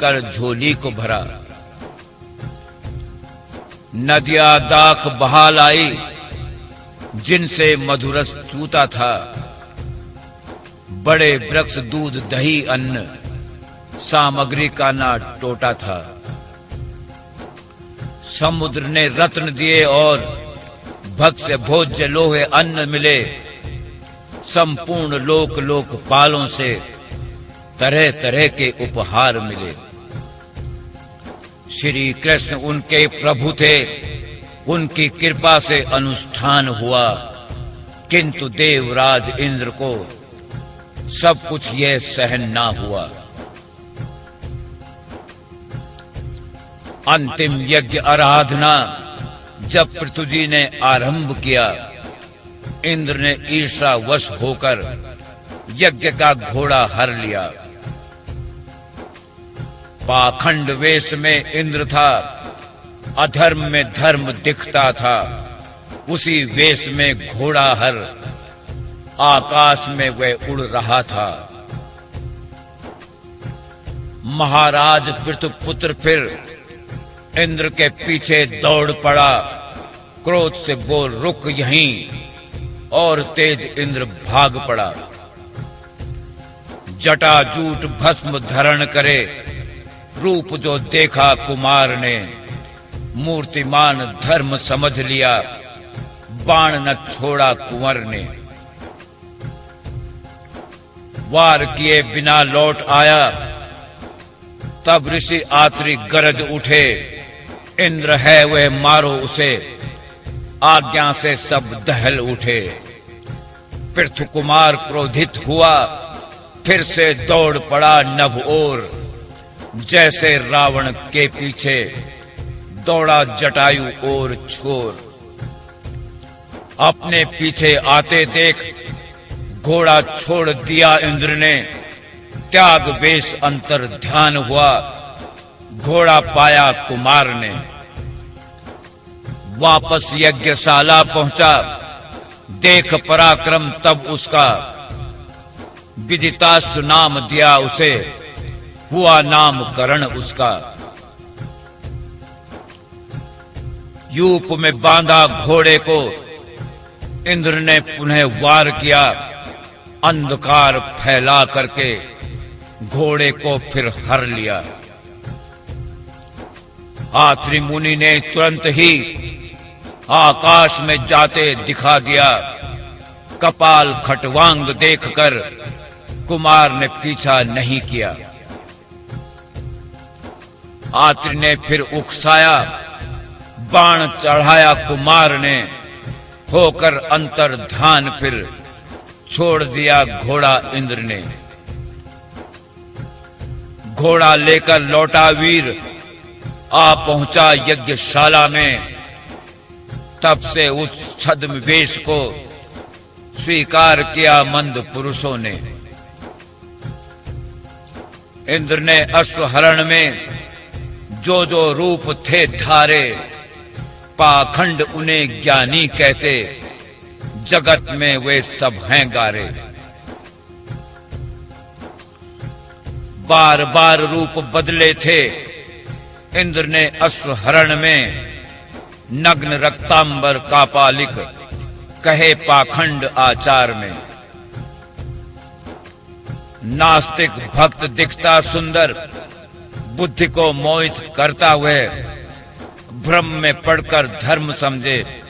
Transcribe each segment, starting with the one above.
कर झोली को भरा। नदियां दाख बहा लाई, जिनसे मधुरस चूता था। बड़े वृक्ष दूध दही अन्न, सामग्री का ना टोटा था। समुद्र ने रत्न दिए और भक्ष्य भोज्य लोहे अन्न मिले। संपूर्ण लोक लोकपालों से तरह तरह के उपहार मिले। श्री कृष्ण उनके प्रभु थे, उनकी कृपा से अनुष्ठान हुआ। किंतु देवराज इंद्र को सब कुछ यह सहन ना हुआ। अंतिम यज्ञ आराधना जब पृथ्वी ने आरंभ किया, इंद्र ने ईर्ष्यावश होकर यज्ञ का घोड़ा हर लिया। पाखंड वेश में इंद्र था, अधर्म में धर्म दिखता था। उसी वेश में घोड़ा हर आकाश में वह उड़ रहा था। महाराज पृथुपुत्र फिर इंद्र के पीछे दौड़ पड़ा। क्रोध से बोल रुक यहीं, और तेज इंद्र भाग पड़ा। जटाजूट भस्म धारण करे, रूप जो देखा कुमार ने। मूर्तिमान धर्म समझ लिया, बाण न छोड़ा कुंवर ने। वार किए बिना लौट आया, तब ऋषि आत्रि गरज उठे। इंद्र है वह मारो उसे, आज्ञा से सब दहल उठे। पृथु कुमार क्रोधित हुआ, फिर से दौड़ पड़ा नभ ओर। जैसे रावण के पीछे दौड़ा जटायु और छोर। अपने पीछे आते देख घोड़ा छोड़ दिया इंद्र ने। त्याग वेश अंतर ध्यान हुआ, घोड़ा पाया कुमार ने। वापस यज्ञशाला पहुंचा, देख पराक्रम तब उसका। विदितास्तु नाम दिया उसे, हुआ नामकरण उसका। यूप में बांधा घोड़े को, इंद्र ने पुनः वार किया। अंधकार फैला करके घोड़े को फिर हर लिया। आत्रि मुनि ने तुरंत ही आकाश में जाते दिखा दिया। कपाल खटवांग देखकर कुमार ने पीछा नहीं किया। आत्रि ने फिर उकसाया, बाण चढ़ाया कुमार ने। होकर अंतर ध्यान फिर छोड़ दिया घोड़ा इंद्र ने। घोड़ा लेकर लौटा वीर, आ पहुंचा यज्ञशाला में। तब से उस छद्म वेश को स्वीकार किया मंद पुरुषों ने। इंद्र ने अश्वहरण में जो जो रूप थे धारे। पाखंड उन्हें ज्ञानी कहते, जगत में वे सब हैं गारे। बार बार रूप बदले थे इंद्र ने अश्वहरण में। नग्न रक्तांबर का पालिक कहे पाखंड आचार में। नास्तिक भक्त दिखता सुंदर, बुद्धि को मोहित करता हुए। भ्रम में पड़कर धर्म समझे,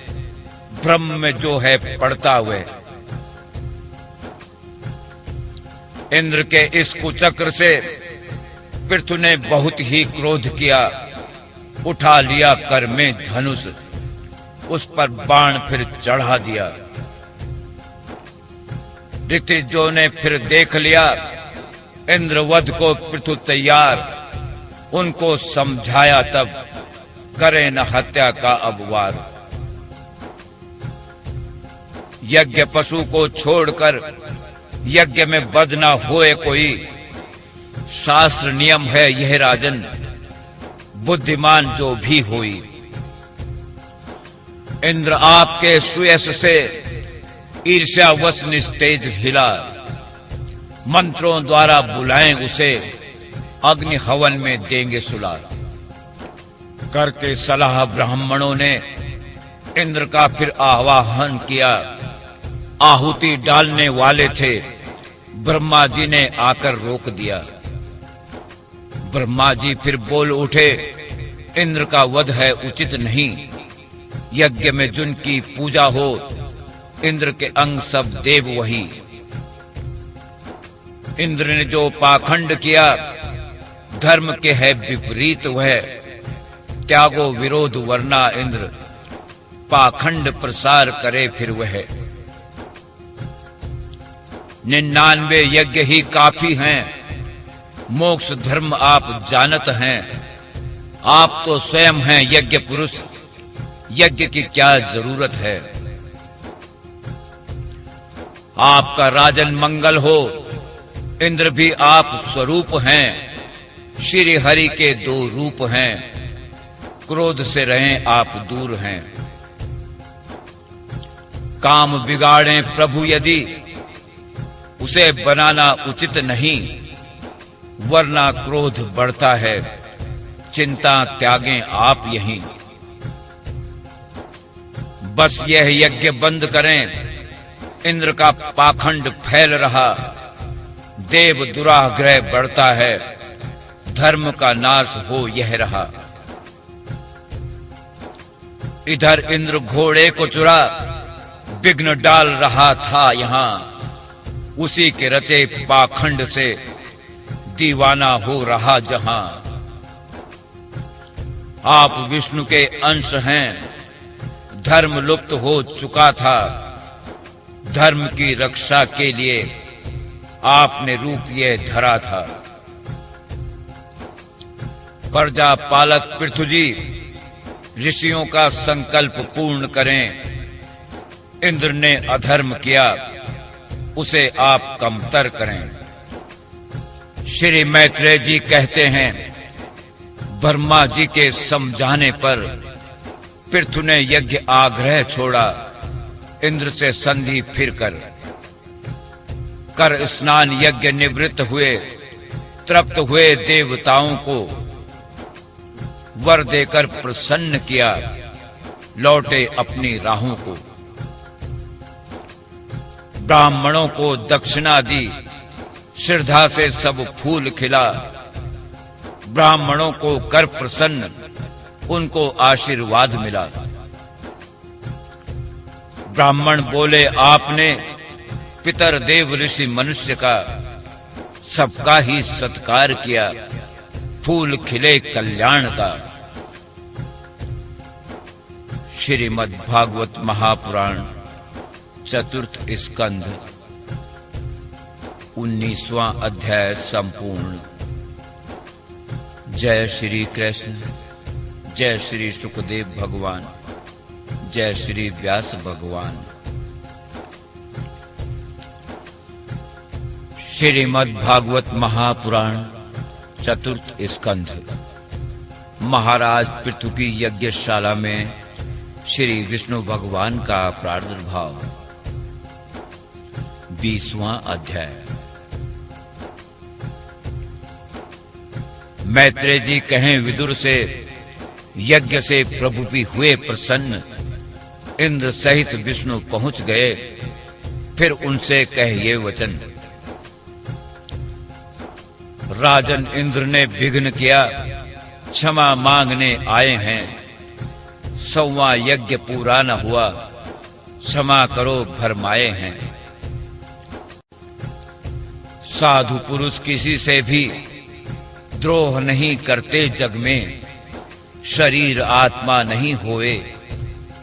भ्रम में जो है पड़ता हुए। इंद्र के इस कुचक्र से पृथु ने बहुत ही क्रोध किया। उठा लिया कर में धनुष, उस पर बाण फिर चढ़ा दिया। ऋतिजों ने फिर देख लिया इंद्रवध को पृथु तैयार। उनको समझाया तब करे न हत्या का अब वार। यज्ञ पशु को छोड़कर यज्ञ में बध न होए कोई। शास्त्र नियम है यह राजन, बुद्धिमान जो भी होई। इंद्र आपके सुयश से ईर्ष्यावश निस्तेज हिला। मंत्रों द्वारा बुलाएं उसे, अग्नि हवन में देंगे सुला। करके सलाह ब्राह्मणों ने इंद्र का फिर आवाहन किया। आहुति डालने वाले थे, ब्रह्मा जी ने आकर रोक दिया। ब्रह्मा जी फिर बोल उठे, इंद्र का वध है उचित नहीं। यज्ञ में जिनकी पूजा हो, इंद्र के अंग सब देव वही। इंद्र ने जो पाखंड किया, धर्म के है विपरीत वह। त्यागो विरोध वरना इंद्र, पाखंड प्रसार करे फिर वह। 99 यज्ञ ही काफी हैं, मोक्ष धर्म आप जानत हैं। आप तो स्वयं हैं यज्ञ पुरुष, यज्ञ की क्या जरूरत है। आपका राजन मंगल हो, इंद्र भी आप स्वरूप हैं। श्री हरि के 2 रूप हैं, क्रोध से रहें आप दूर हैं। काम बिगाड़ें प्रभु यदि, उसे बनाना उचित नहीं। वरना क्रोध बढ़ता है, चिंता त्यागें आप यहीं। बस यह यज्ञ बंद करें, इंद्र का पाखंड फैल रहा। देव दुराग्रह बढ़ता है, धर्म का नाश हो यह रहा। इधर इंद्र घोड़े को चुरा, विघ्न डाल रहा था यहां। उसी के रचे पाखंड से दीवाना हो रहा जहां। आप विष्णु के अंश हैं, धर्म लुप्त हो चुका था। धर्म की रक्षा के लिए आपने रूप ये धरा था। प्रजा पालक पृथु जी, ऋषियों का संकल्प पूर्ण करें। इंद्र ने अधर्म किया, उसे आप कमतर करें। श्री मैत्रेय जी कहते हैं, ब्रह्मा जी के समझाने पर पृथु ने यज्ञ आग्रह छोड़ा। इंद्र से संधि फिर कर स्नान यज्ञ निवृत्त हुए। तृप्त हुए देवताओं को वर देकर प्रसन्न किया। लौटे अपनी राहों को। ब्राह्मणों को दक्षिणा दी, श्रद्धा से सब फूल खिला। ब्राह्मणों को कर प्रसन्न, उनको आशीर्वाद मिला। ब्राह्मण बोले, आपने पितर देव ऋषि मनुष्य का सबका ही सत्कार किया। फूल खिले कल्याण का। श्रीमद् भागवत महापुराण चतुर्थ स्कंध 19वां अध्याय संपूर्ण। जय श्री कृष्ण, जय श्री सुखदेव भगवान, जय श्री व्यास भगवान। श्रीमद् भागवत महापुराण चतुर्थ स्कंध। महाराज पृथु की यज्ञशाला में श्री विष्णु भगवान का प्रादुर्भाव। 20वां अध्याय। मैत्रेय जी कहें विदुर से, यज्ञ से प्रभु भी हुए प्रसन्न। इंद्र सहित विष्णु पहुंच गए, फिर उनसे कहे ये वचन। राजन इंद्र ने विघ्न किया, क्षमा मांगने आए हैं। 100वां यज्ञ पूरा न हुआ, क्षमा करो भरमाए हैं। साधु पुरुष किसी से भी द्रोह नहीं करते जग में। शरीर आत्मा नहीं होए,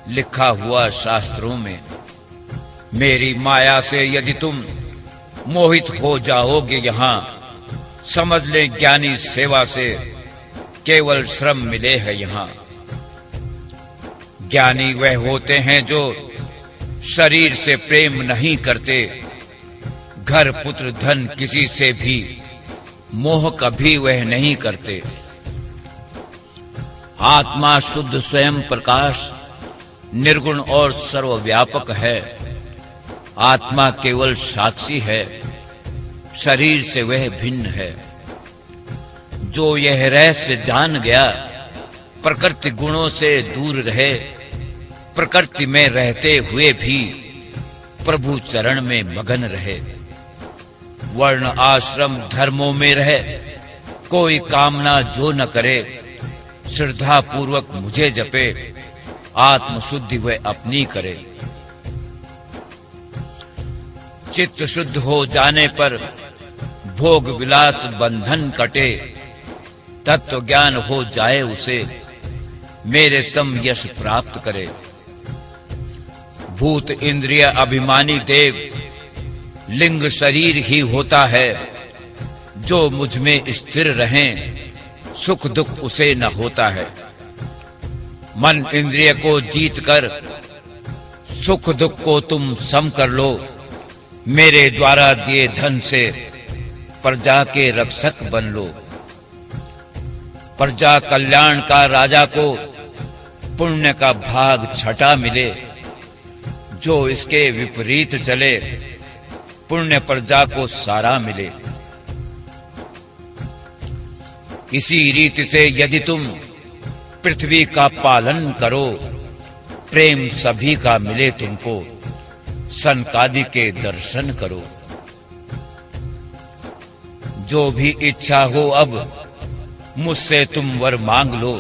लिखा हुआ शास्त्रों में। मेरी माया से यदि तुम मोहित हो जाओगे यहाँ, समझ ले ज्ञानी सेवा से केवल श्रम मिले है यहाँ। ज्ञानी वह होते हैं जो शरीर से प्रेम नहीं करते। घर पुत्र धन किसी से भी मोह कभी वह नहीं करते। आत्मा शुद्ध स्वयं प्रकाश, निर्गुण और सर्वव्यापक है। आत्मा केवल साक्षी है, शरीर से वह भिन्न है। जो यह रहस्य जान गया, प्रकृति गुणों से दूर रहे, प्रकृति में रहते हुए भी प्रभु चरण में मगन रहे। वर्ण आश्रम धर्मों में रहे, कोई कामना जो न करे, श्रद्धा पूर्वक मुझे जपे, आत्म शुद्धि वह अपनी करे। चित्त शुद्ध हो जाने पर भोग विलास बंधन कटे, तत्व ज्ञान हो जाए उसे, मेरे सम यश प्राप्त करे। भूत इंद्रिय अभिमानी देव, लिंग शरीर ही होता है, जो मुझ में स्थिर रहें, सुख दुख उसे न होता है। मन इंद्रिय को जीत कर सुख दुख को तुम सम कर लो, मेरे द्वारा दिए धन से प्रजा के रक्षक बन लो। प्रजा कल्याण का राजा को पुण्य का भाग छठा मिले, जो इसके विपरीत चले, पुण्य प्रजा को सारा मिले। इसी रीति से यदि तुम पृथ्वी का पालन करो, प्रेम सभी का मिले तुमको, सनकादि के दर्शन करो। जो भी इच्छा हो अब मुझसे तुम वर मांग लो,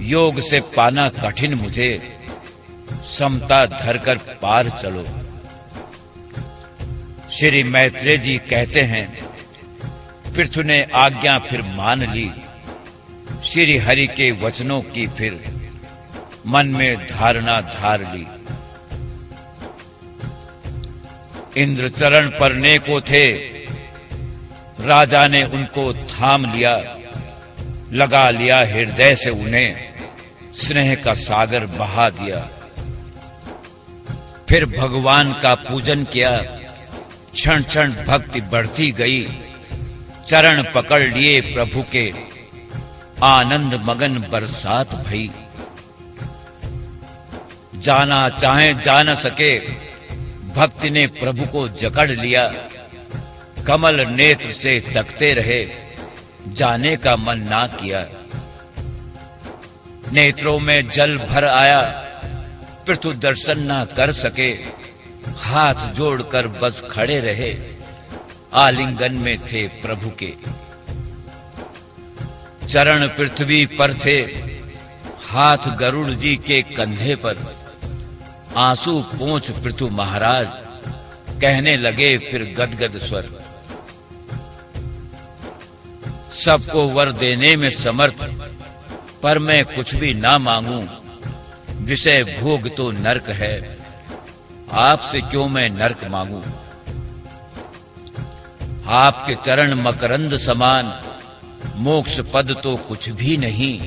योग से पाना कठिन मुझे, समता धरकर पार चलो। श्री मैत्रेय जी कहते हैं, पृथु ने आज्ञा फिर मान ली, श्री हरि के वचनों की फिर मन में धारणा धार ली। इंद्र चरण परने को थे, राजा ने उनको थाम लिया, लगा लिया हृदय से उन्हें, स्नेह का सागर बहा दिया। फिर भगवान का पूजन किया, क्षण क्षण भक्ति बढ़ती गई, चरण पकड़ लिए प्रभु के, आनंद मगन बरसात भई। जाना चाहे जा न सके, भक्ति ने प्रभु को जकड़ लिया, कमल नेत्र से तकते रहे, जाने का मन ना किया। नेत्रों में जल भर आया, पृथु दर्शन ना कर सके, हाथ जोड़कर बस खड़े रहे, आलिंगन में थे प्रभु के। चरण पृथ्वी पर थे, हाथ गरुड़ जी के कंधे पर, आंसू पोंछ पृथु महाराज, कहने लगे फिर गदगद स्वर। सबको वर देने में समर्थ, पर मैं कुछ भी ना मांगू, विषय भोग तो नरक है, आपसे क्यों मैं नरक मांगू। आपके चरण मकरंद समान, मोक्ष पद तो कुछ भी नहीं,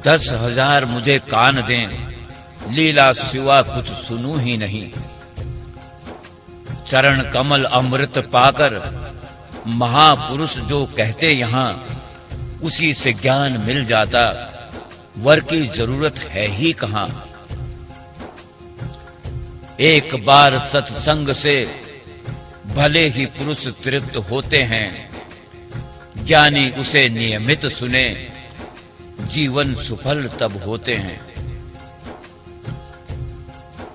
10,000 मुझे कान दें, लीला सिवा कुछ सुनूं ही नहीं। चरण कमल अमृत पाकर, महापुरुष जो कहते यहाँ, उसी से ज्ञान मिल जाता, वर की जरूरत है ही कहां। एक बार सत्संग से भले ही पुरुष तृप्त होते हैं, ज्ञानी उसे नियमित सुने, जीवन सुफल तब होते हैं।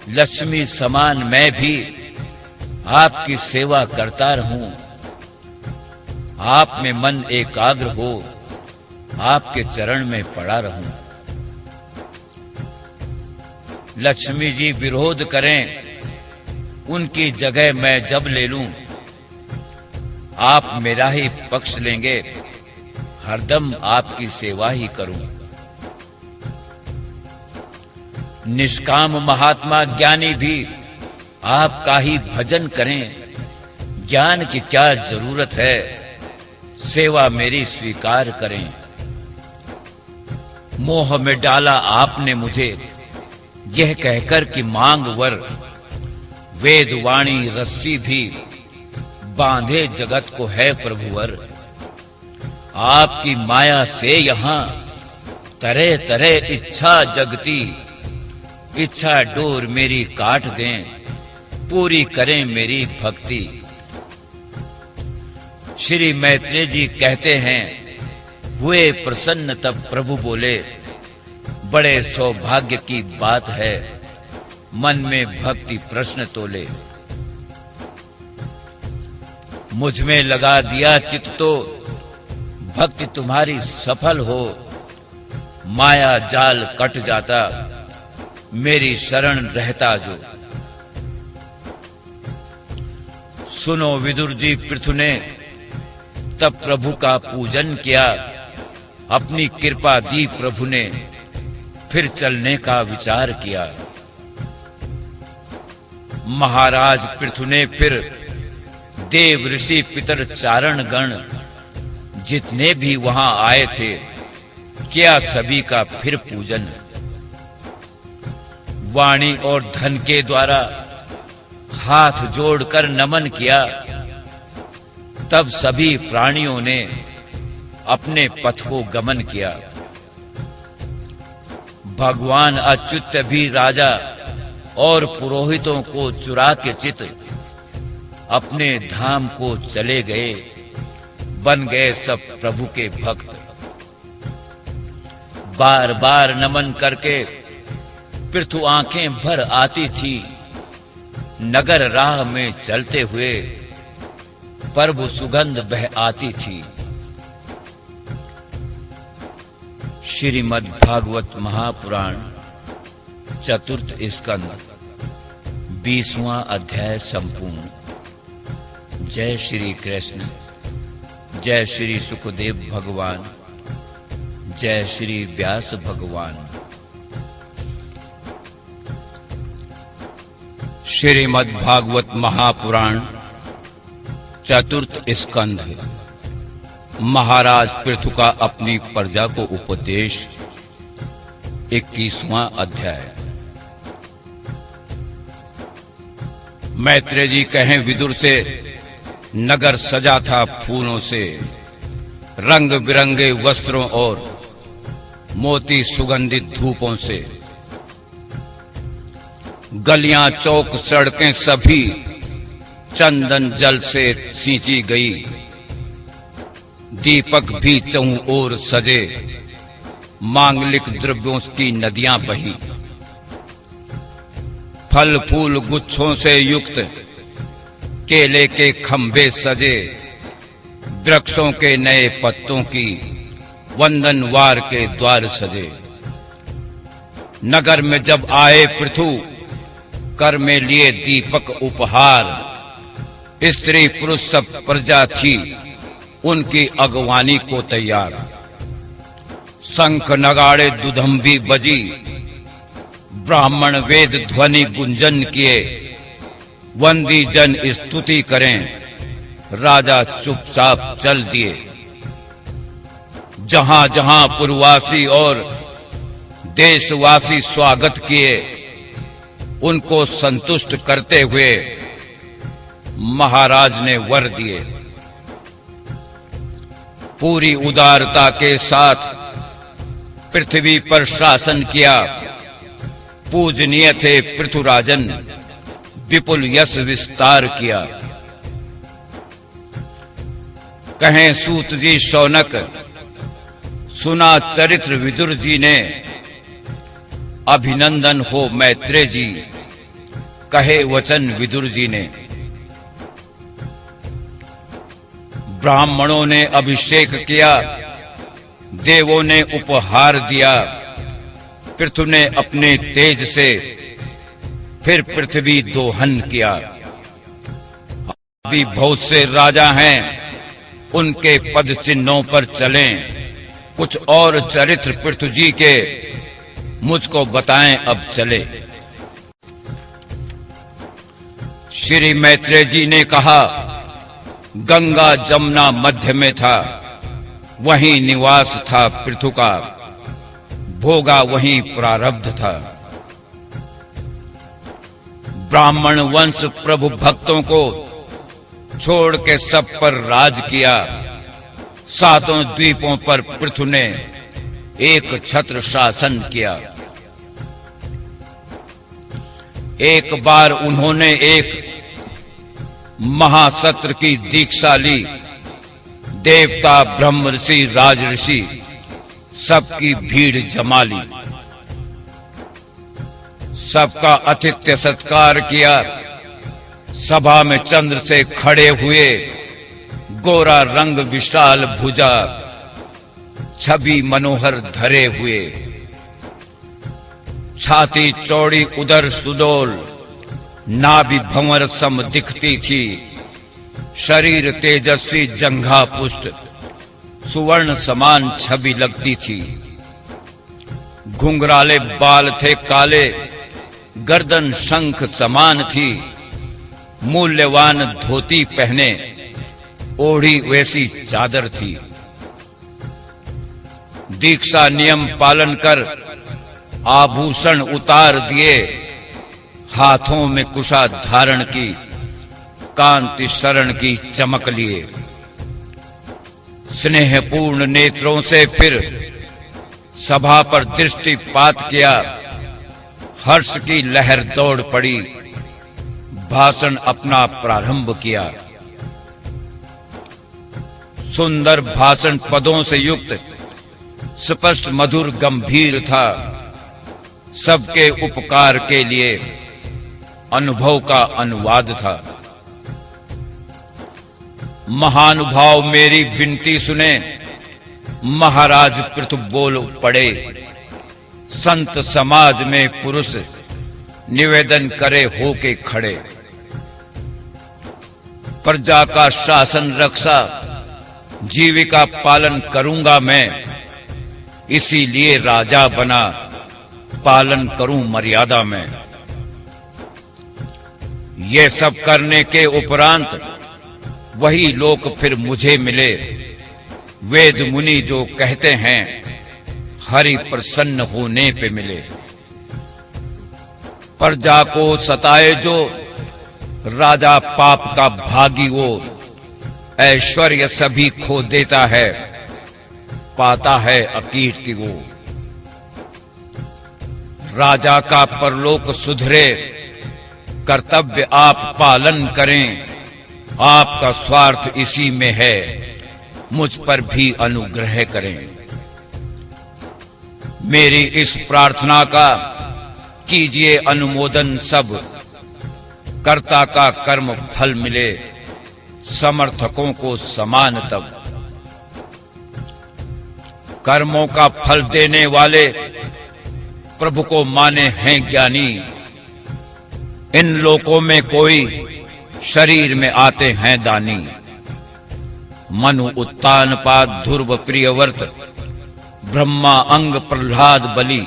लक्ष्मी समान मैं भी आपकी सेवा करता रहूं, आप में मन एकाग्र हो, आपके चरण में पड़ा रहूं। लक्ष्मी जी विरोध करें, उनकी जगह मैं जब ले लूं, आप मेरा ही पक्ष लेंगे, हरदम आपकी सेवा ही करूं। निष्काम महात्मा ज्ञानी भी आपका ही भजन करें, ज्ञान की क्या जरूरत है, सेवा मेरी स्वीकार करें। मोह में डाला आपने मुझे, यह कहकर कि मांग वर, वेद वाणी रस्सी भी बांधे जगत को है प्रभुवर। आपकी माया से यहाँ तरह तरह इच्छा जगती, इच्छा डोर मेरी काट दें, पूरी करें मेरी भक्ति। श्री मैत्रेय जी कहते हैं, हुए प्रसन्न तब प्रभु बोले, बड़े सौभाग्य की बात है, मन में भक्ति प्रश्न तोले। मुझ में लगा दिया चित्त तो भक्ति तुम्हारी सफल हो, माया जाल कट जाता मेरी शरण रहता जो। सुनो विदुर जी, पृथु ने तब प्रभु का पूजन किया, अपनी कृपा दी प्रभु ने, फिर चलने का विचार किया। महाराज पृथु ने फिर देव ऋषि पितर चारण गण जितने भी वहां आए थे, किया सभी का फिर पूजन। वाणी और धन के द्वारा हाथ जोड़कर नमन किया, तब सभी प्राणियों ने अपने पथ को गमन किया। भगवान अच्युत भी राजा और पुरोहितों को चुरा के चित अपने धाम को चले गए, बन गए सब प्रभु के भक्त। बार बार नमन करके पृथु आंखें भर आती थी, नगर राह में चलते हुए प्रभु सुगंध बह आती थी। श्रीमद् भागवत महापुराण चतुर्थ स्कंद 20वां अध्याय संपूर्ण। जय श्री कृष्ण, जय श्री सुखदेव भगवान, जय श्री व्यास भगवान। श्रीमद् भागवत महापुराण चतुर्थ स्कंध। महाराज पृथु का अपनी प्रजा को उपदेश, 21वां अध्याय। मैत्रेय जी कहें विदुर से, नगर सजा था फूलों से, रंग बिरंगे वस्त्रों और मोती सुगंधित धूपों से। गलियां चौक सड़कें सभी चंदन जल से सींची गई, दीपक भी चहुं ओर सजे, मांगलिक द्रव्यों की नदियां बही। फल फूल गुच्छों से युक्त केले के खंभे सजे, वृक्षों के नए पत्तों की वंदनवार के द्वार सजे। नगर में जब आए पृथु, कर में लिए दीपक उपहार, स्त्री पुरुष सब प्रजा थी उनकी अगवानी को तैयार। शंख नगाड़े दुधंबी बजी, ब्राह्मण वेद ध्वनि गुंजन किए, वंदी जन स्तुति करें, राजा चुपचाप चल दिए। जहां जहां पुरवासी और देशवासी स्वागत किए, उनको संतुष्ट करते हुए महाराज ने वर दिए। पूरी उदारता के साथ पृथ्वी पर शासन किया, पूजनीय थे पृथुराजन, विपुल यश विस्तार किया। कहें सूत जी शौनक, सुना चरित्र विदुर जी ने, अभिनंदन हो मैत्रेय जी, कहे वचन विदुर जी ने। ब्राह्मणों ने अभिषेक किया, देवों ने उपहार दिया, पृथु ने अपने तेज से फिर पृथ्वी दोहन किया। अभी बहुत से राजा हैं, उनके पद चिन्हों पर चलें, कुछ और चरित्र पृथु जी के मुझको बताएं अब चले। श्री मैत्रेय जी ने कहा, गंगा जमुना मध्य में था, वहीं निवास था पृथु का, भोगा वहीं प्रारब्ध था। ब्राह्मण वंश प्रभु भक्तों को छोड़ के सब पर राज किया। सातों द्वीपों पर पृथु ने एक छत्र शासन किया। एक बार उन्होंने एक महासत्र की दीक्षा ली, देवता, ब्रह्म ऋषि, राज ऋषि सबकी भीड़ जमा ली। सबका आतिथ्य सत्कार किया। सभा में चंद्र से खड़े हुए, गोरा रंग, विशाल भुजा, छवि मनोहर धरे हुए, छाती चौड़ी, उदर सुडौल, नाभि भंवर सम दिखती थी, शरीर तेजस्वी, जंघा पुष्ट, सुवर्ण समान छवि लगती थी। घुंघराले बाल थे काले, गर्दन शंख समान थी, मूल्यवान धोती पहने, ओढ़ी वैसी चादर थी। दीक्षा नियम पालन कर आभूषण उतार दिए, हाथों में कुशा धारण की, कांति शरण की चमक लिए। स्नेहपूर्ण नेत्रों से फिर सभा पर दृष्टिपात किया। हर्ष की लहर दौड़ पड़ी, भाषण अपना प्रारंभ किया। सुंदर भाषण पदों से युक्त, स्पष्ट, मधुर, गंभीर था। सबके उपकार के लिए अनुभव का अनुवाद था। महानुभाव मेरी विनती सुने, महाराज पृथु बोल पड़े। संत समाज में पुरुष निवेदन करे होके खड़े। प्रजा का शासन रक्षा, जीविका पालन करूंगा मैं, इसीलिए राजा बना, पालन करूं मर्यादा में। ये सब करने के उपरांत वही लोग फिर मुझे मिले। वेद मुनि जो कहते हैं, हरि प्रसन्न होने पे मिले। प्रजा को सताए जो, राजा पाप का भागी वो। ऐश्वर्य सभी खो देता है, पाता है अकीर्ति वो। राजा का परलोक सुधरे, कर्तव्य आप पालन करें। आपका स्वार्थ इसी में है, मुझ पर भी अनुग्रह करें। मेरी इस प्रार्थना का कीजिए अनुमोदन सब। कर्ता का कर्म फल मिले, समर्थकों को समान तब। कर्मों का फल देने वाले प्रभु को माने हैं ज्ञानी। इन लोकों में कोई शरीर में आते हैं दानी। मनु उत्तान पाद ध्रुव प्रियवर्त, ब्रह्मा अंग प्रहलाद बलि।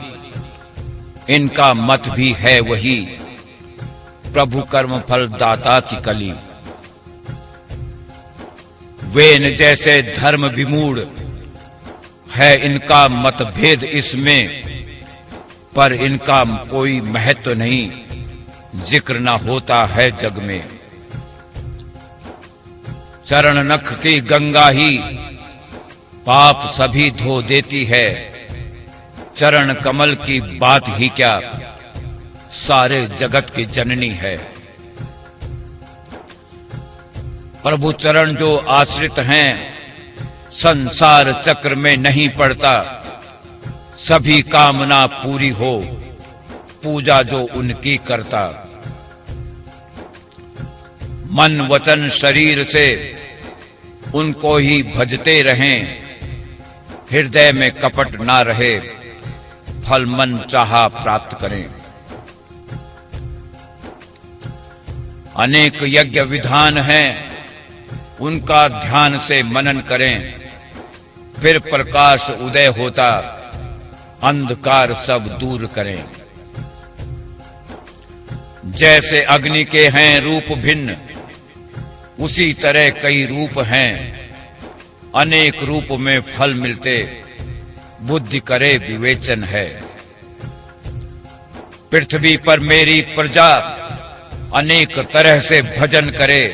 इनका मत भी है वही, प्रभु कर्म फल दाता की कली। वेन जैसे धर्म विमूढ़ है इनका मतभेद इसमें, पर इनका कोई महत्व नहीं, जिक्र ना होता है जग में। चरण नख की गंगा ही पाप सभी धो देती है। चरण कमल की बात ही क्या, सारे जगत की जननी है। प्रभु चरण जो आश्रित हैं, संसार चक्र में नहीं पड़ता। सभी कामना पूरी हो, पूजा जो उनकी करता। मन वचन शरीर से उनको ही भजते रहें। हृदय में कपट ना रहे, फल मन चाहा प्राप्त करें। अनेक यज्ञ विधान हैं, उनका ध्यान से मनन करें। फिर प्रकाश उदय होता, अंधकार सब दूर करें। जैसे अग्नि के हैं रूप भिन्न, उसी तरह कई रूप हैं। अनेक रूप में फल मिलते, बुद्धि करे विवेचन है। पृथ्वी पर मेरी प्रजा अनेक तरह से भजन करे।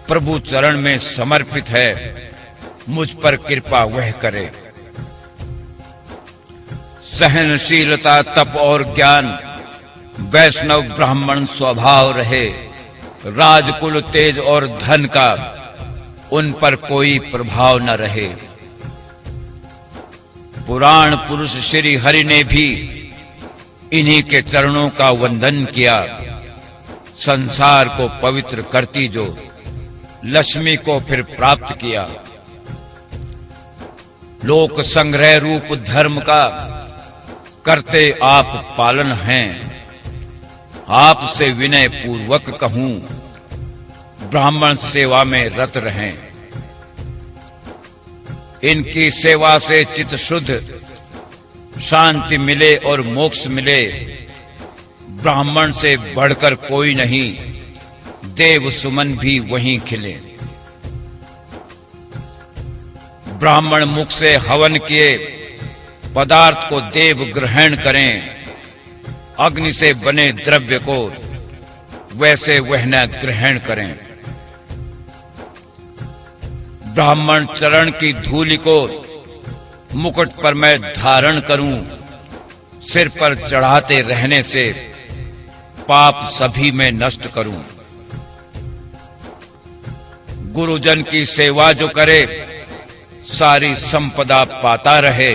प्रभु चरण में समर्पित है, मुझ पर कृपा वह करे। सहनशीलता, तप और ज्ञान, वैष्णव ब्राह्मण स्वभाव रहे। राजकुल तेज और धन का उन पर कोई प्रभाव न रहे। पुराण पुरुष श्री हरि ने भी इन्हीं के चरणों का वंदन किया। संसार को पवित्र करती जो लक्ष्मी को फिर प्राप्त किया। लोक संग्रह रूप धर्म का करते आप पालन हैं। आपसे विनय पूर्वक कहूं, ब्राह्मण सेवा में रत रहें। इनकी सेवा से चित्त शुद्ध, शांति मिले और मोक्ष मिले। ब्राह्मण से बढ़कर कोई नहीं, देव सुमन भी वहीं खिले। ब्राह्मण मुख से हवन किए पदार्थ को देव ग्रहण करें। अग्नि से बने द्रव्य को वैसे वह न ग्रहण करें। ब्राह्मण चरण की धूलि को मुकुट पर मैं धारण करूं। सिर पर चढ़ाते रहने से पाप सभी में नष्ट करूं। गुरुजन की सेवा जो करे सारी संपदा पाता रहे।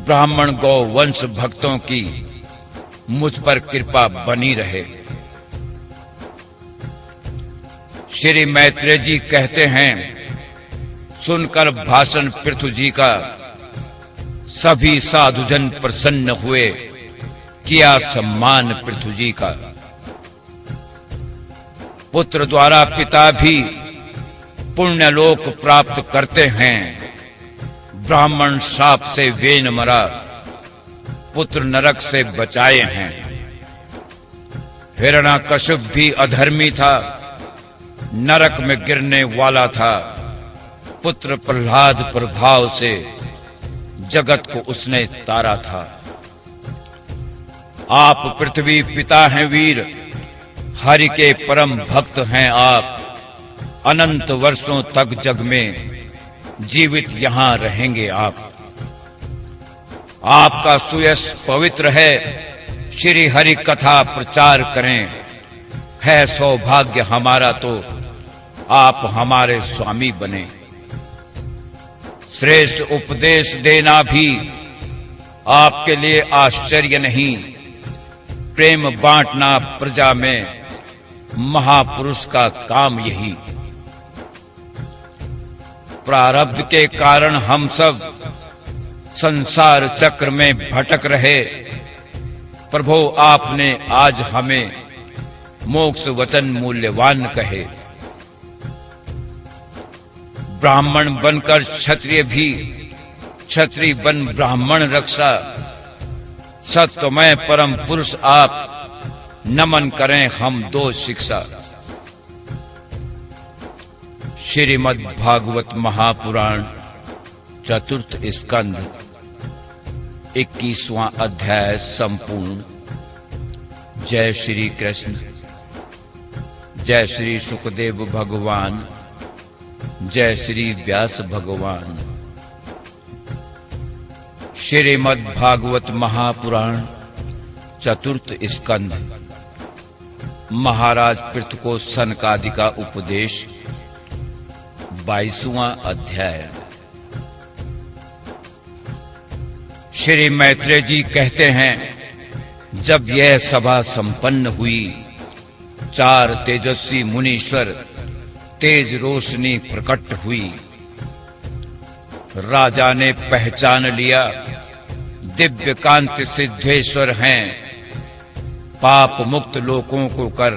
ब्राह्मण गौ वंश भक्तों की मुझ पर कृपा बनी रहे। श्री मैत्रेय जी कहते हैं, सुनकर भाषण पृथु जी का सभी साधुजन प्रसन्न हुए। किया सम्मान पृथु जी का। पुत्र द्वारा पिता भी पुण्यलोक प्राप्त करते हैं। ब्राह्मण शाप से वेन मरा, पुत्र नरक से बचाए हैं। हिरण्याकश्यप भी अधर्मी था, नरक में गिरने वाला था। पुत्र प्रहलाद प्रभाव से जगत को उसने तारा था। आप पृथ्वी पिता हैं वीर, हरि के परम भक्त हैं आप। अनंत वर्षों तक जग में जीवित यहां रहेंगे आप। आपका सुयश पवित्र है, श्री हरि कथा प्रचार करें। है सौभाग्य हमारा तो आप हमारे स्वामी बने। श्रेष्ठ उपदेश देना भी आपके लिए आश्चर्य नहीं। प्रेम बांटना प्रजा में महापुरुष का काम यही। प्रारब्ध के कारण हम सब संसार चक्र में भटक रहे। प्रभु आपने आज हमें मोक्ष वचन मूल्यवान कहे। ब्राह्मण बनकर क्षत्रिय भी, क्षत्रिय बन ब्राह्मण रक्षा। सत्यमय परम पुरुष आप, नमन करें हम दो शिक्षा। श्रीमद् भागवत महापुराण चतुर्थ स्कंध 21वां अध्याय संपूर्ण। जय श्री कृष्ण। जय श्री सुखदेव भगवान। जय श्री व्यास भगवान। श्रीमद् भागवत महापुराण चतुर्थ स्कंध। महाराज पृथु को सनकादि का उपदेश। 22वां अध्याय। श्री मैत्रेय जी कहते हैं, जब यह सभा संपन्न हुई, 4 तेजस्वी मुनीश्वर तेज रोशनी प्रकट हुई। राजा ने पहचान लिया, दिव्य कांति सिद्धेश्वर हैं। पाप मुक्त लोगों को कर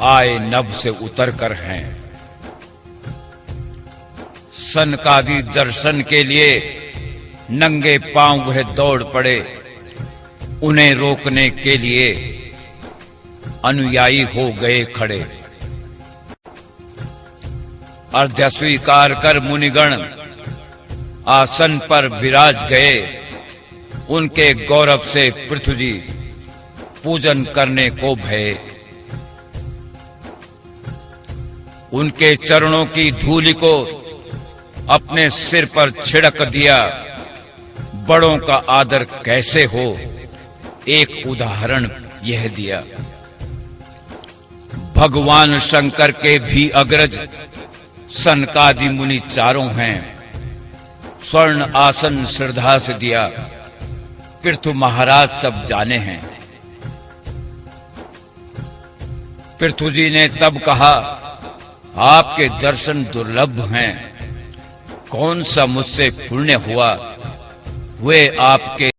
आए नभ से उतर कर हैं। सनकादि दर्शन के लिए नंगे पांव वह दौड़ पड़े। उन्हें रोकने के लिए अनुयायी हो गए खड़े। अर्घ्य स्वीकार कर मुनिगण आसन पर विराज गए। उनके गौरव से पृथु जी पूजन करने को भये। उनके चरणों की धूलि को अपने सिर पर छिड़क दिया। बड़ों का आदर कैसे हो, एक उदाहरण यह दिया। भगवान शंकर के भी अग्रज सनकादि मुनि चारों हैं। स्वर्ण आसन श्रद्धा से दिया, पृथु महाराज सब जाने हैं। पृथु जी ने तब कहा, आपके दर्शन दुर्लभ हैं। कौन सा मुझसे पुण्य हुआ, वे आपके